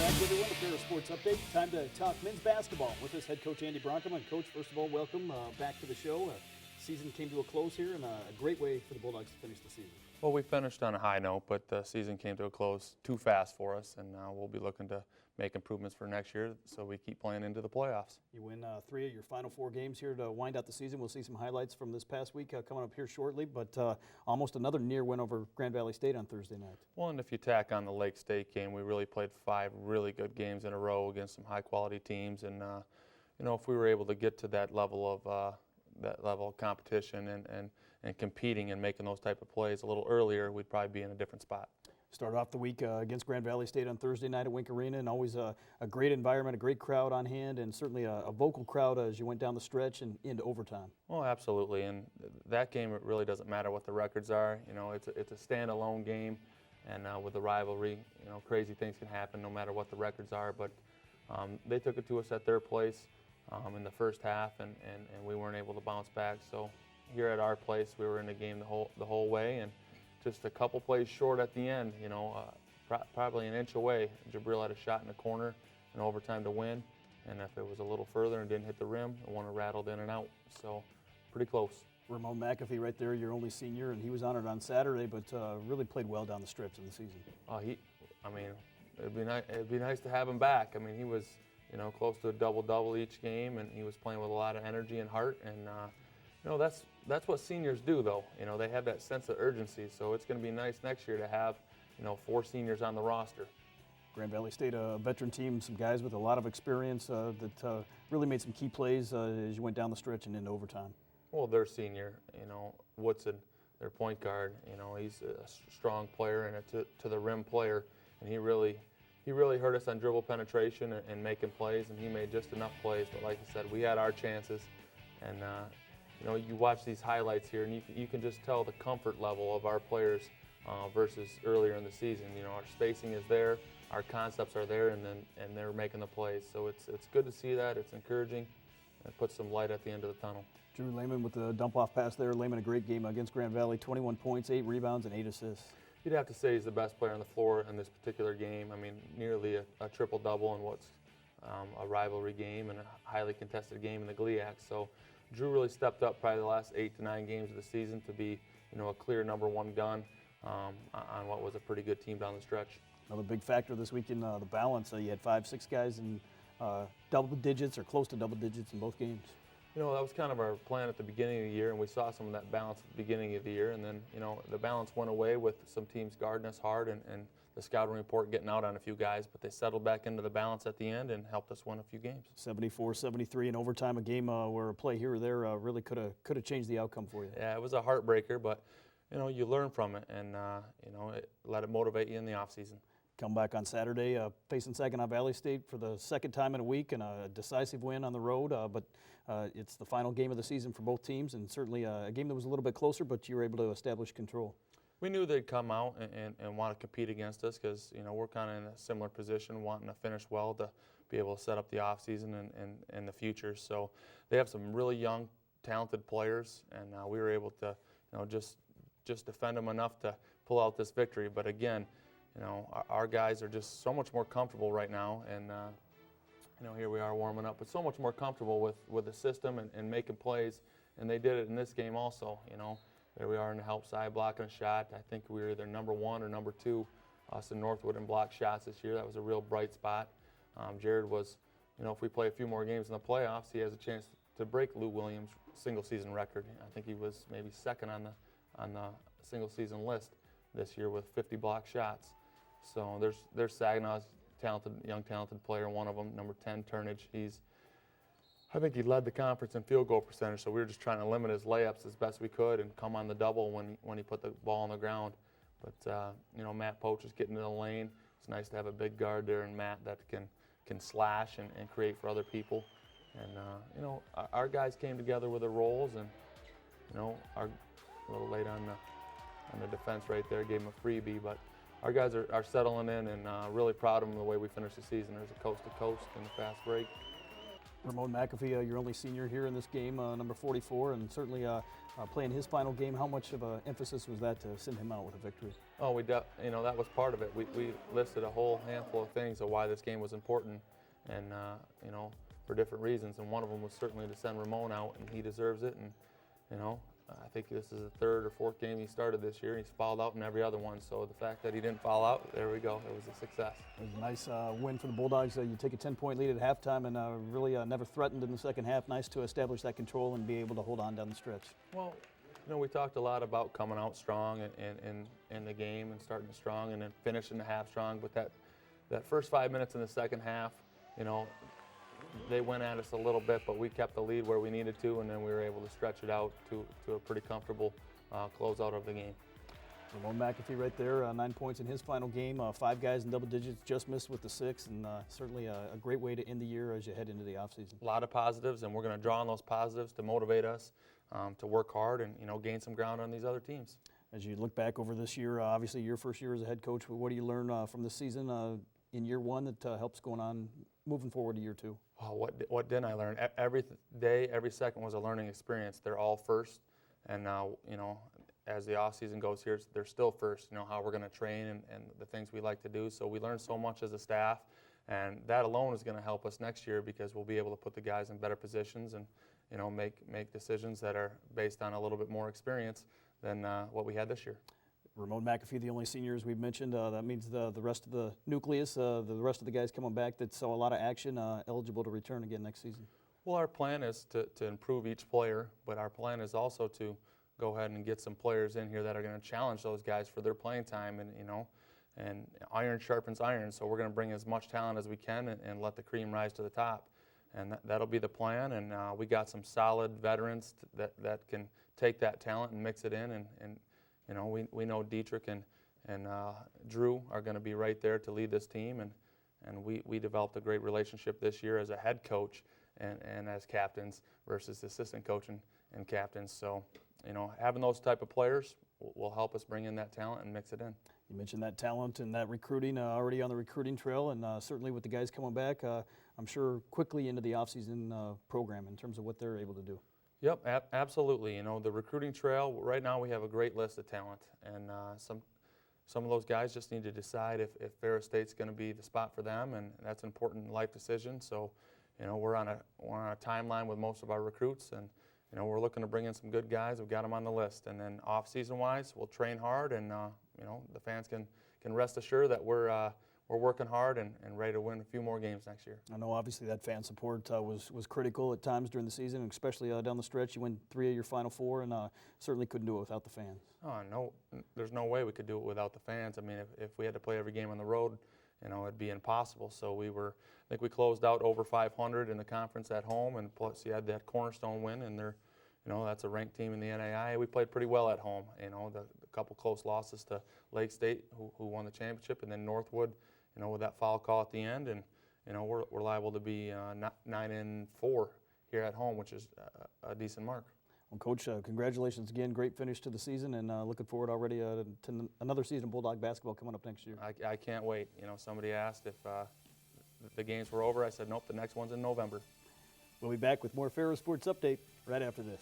back, everyone, to Ferris Sports Update. Time to talk men's basketball with us, head coach Andy Bronkema. And Coach, first of all, welcome back to the show. Season came to a close here, and a great way for the Bulldogs to finish the season. Well, we finished on a high note, but the season came to a close too fast for us, and now we'll be looking to make improvements for next year so we keep playing into the playoffs. You win 3 of your final 4 games here to wind out the season. We'll see some highlights from this past week coming up here shortly, but almost another near win over Grand Valley State on Thursday night. Well, and if you tack on the Lake State game, we really played 5 really good games in a row against some high-quality teams, and if we were able to get to that level of competition and competing and making those type of plays a little earlier, we'd probably be in a different spot. Started off the week against Grand Valley State on Thursday night at Wink Arena, and always a great environment, a great crowd on hand, and certainly a vocal crowd as you went down the stretch and into overtime. Well, absolutely, and that game, it really doesn't matter what the records are. It's a standalone game, and with the rivalry, crazy things can happen no matter what the records are, but they took it to us at their place in the first half, and we weren't able to bounce back. So here at our place, we were in the game the whole way, and just a couple plays short at the end, probably an inch away. Jabril had a shot in the corner in overtime to win, and if it was a little further and didn't hit the rim, it would have rattled in and out. So pretty close. Ramon McAfee right there, your only senior, and he was honored on Saturday, but really played well down the stretch in the season. It'd be nice to have him back. He was, close to a double-double each game, and he was playing with a lot of energy and heart, and that's what seniors do, though. They have that sense of urgency, so it's going to be nice next year to have, 4 seniors on the roster. Grand Valley State, a veteran team, some guys with a lot of experience that really made some key plays as you went down the stretch and into overtime. Well, their senior, Woodson, their point guard, he's a strong player and a to-the-rim player, and he really hurt us on dribble penetration and making plays, and he made just enough plays. But like I said, we had our chances, and you watch these highlights here, and you can just tell the comfort level of our players versus earlier in the season. Our spacing is there, our concepts are there, and they're making the plays. So it's good to see that. It's encouraging, and it puts some light at the end of the tunnel. Drew Lehman with the dump-off pass there. Lehman, a great game against Grand Valley, 21 points, 8 rebounds, and 8 assists. You'd have to say he's the best player on the floor in this particular game. Nearly a triple-double in what's a rivalry game and a highly contested game in the GLIAC. So Drew really stepped up probably the last 8 to 9 games of the season to be, a clear #1 gun on what was a pretty good team down the stretch. Another big factor this week in the balance. You had 5-6 guys in double digits or close to double digits in both games. That was kind of our plan at the beginning of the year, and we saw some of that balance at the beginning of the year, and then, the balance went away with some teams guarding us hard and the scouting report getting out on a few guys, but they settled back into the balance at the end and helped us win a few games. 74-73 in overtime, a game where a play here or there really could have changed the outcome for you. Yeah, it was a heartbreaker, but, you learn from it, and, let it motivate you in the offseason. Come back on Saturday, facing Saginaw Valley State for the second time in a week, and a decisive win on the road, but it's the final game of the season for both teams, and certainly a game that was a little bit closer, but you were able to establish control. We knew they'd come out and want to compete against us because, we're kind of in a similar position, wanting to finish well to be able to set up the offseason and the future. So they have some really young, talented players, and we were able to, just defend them enough to pull out this victory. But again, our guys are just so much more comfortable right now, and here we are warming up, but so much more comfortable with the system and making plays, and they did it in this game also. There we are in the help side blocking a shot. I think we were either #1 or #2, us and Northwood in block shots this year. That was a real bright spot. Jared was, if we play a few more games in the playoffs, he has a chance to break Lou Williams' single season record. I think he was maybe second on the single season list this year with 50 block shots. So there's Saginaw's young talented player, one of them, #10, Turnage. I think he led the conference in field goal percentage, so we were just trying to limit his layups as best we could and come on the double when he put the ball on the ground. But Matt Poach is getting to the lane. It's nice to have a big guard there and Matt that can slash and create for other people. And our guys came together with their roles, and our a little late on the defense right there, gave him a freebie, but our guys are settling in, and really proud of them the way we finished the season. There's a coast to coast and a fast break. Ramon McAfee, your only senior here in this game, number 44, and certainly playing his final game. How much of an emphasis was that to send him out with a victory? Oh, that was part of it. We listed a whole handful of things of why this game was important, and for different reasons. And one of them was certainly to send Ramon out, and he deserves it. And I think this is the third or fourth game he started this year. He's fouled out in every other one. So the fact that he didn't foul out, there we go. It was a success. It was a nice win for the Bulldogs. You take a 10-point lead at halftime and really never threatened in the second half. Nice to establish that control and be able to hold on down the stretch. Well, we talked a lot about coming out strong in the game and starting strong and then finishing the half strong. But that first 5 minutes in the second half, they went at us a little bit, but we kept the lead where we needed to, and then we were able to stretch it out to a pretty comfortable closeout of the game. Ramon McAfee right there, 9 points in his final game. 5 guys in double digits, just missed with the 6, and certainly a great way to end the year as you head into the offseason. A lot of positives, and we're going to draw on those positives to motivate us to work hard and gain some ground on these other teams. As you look back over this year, obviously your first year as a head coach, what do you learn from this season in year one that helps going on moving forward to year two? Oh, what didn't I learn? Every day, every second was a learning experience. They're all first, and now as the off season goes here, they're still first. How we're going to train and the things we like to do. So we learn so much as a staff, and that alone is going to help us next year because we'll be able to put the guys in better positions and make decisions that are based on a little bit more experience than what we had this year. Ramon McAfee, the only seniors we've mentioned. That means the rest of the nucleus, the rest of the guys coming back that saw a lot of action, eligible to return again next season. Well, our plan is to improve each player, but our plan is also to go ahead and get some players in here that are going to challenge those guys for their playing time, and iron sharpens iron. So we're going to bring as much talent as we can and let the cream rise to the top, and that'll be the plan. And we got some solid veterans that can take that talent and mix it in, and we know Dietrich and Drew are going to be right there to lead this team, and we developed a great relationship this year as a head coach and as captains versus assistant coach and captains. So, having those type of players will help us bring in that talent and mix it in. You mentioned that talent and that recruiting, already on the recruiting trail, and certainly with the guys coming back, I'm sure quickly into the offseason program in terms of what they're able to do. Yep, absolutely. The recruiting trail, right now we have a great list of talent, and some of those guys just need to decide if Ferris State's going to be the spot for them, and that's an important life decision. So, we're on a timeline with most of our recruits, and we're looking to bring in some good guys. We've got them on the list, and then off-season wise, we'll train hard, and the fans can rest assured that we're working hard and ready to win a few more games next year. I know obviously that fan support was critical at times during the season, especially down the stretch. You win 3 of your final 4 and certainly couldn't do it without the fans. Oh, no, there's no way we could do it without the fans. I mean, if we had to play every game on the road, it'd be impossible. So I think we closed out over 500 in the conference at home, and plus you had that Cornerstone win, and that's a ranked team in the NAIA. We played pretty well at home. The couple close losses to Lake State, who won the championship, and then Northwood, with that foul call at the end, and we're liable to be 9-4 here at home, which is a decent mark. Well, Coach, congratulations again. Great finish to the season, and looking forward already to another season of Bulldog basketball coming up next year. I can't wait. Somebody asked if the games were over. I said, nope, the next one's in November. We'll be back with more Ferris Sports Update right after this.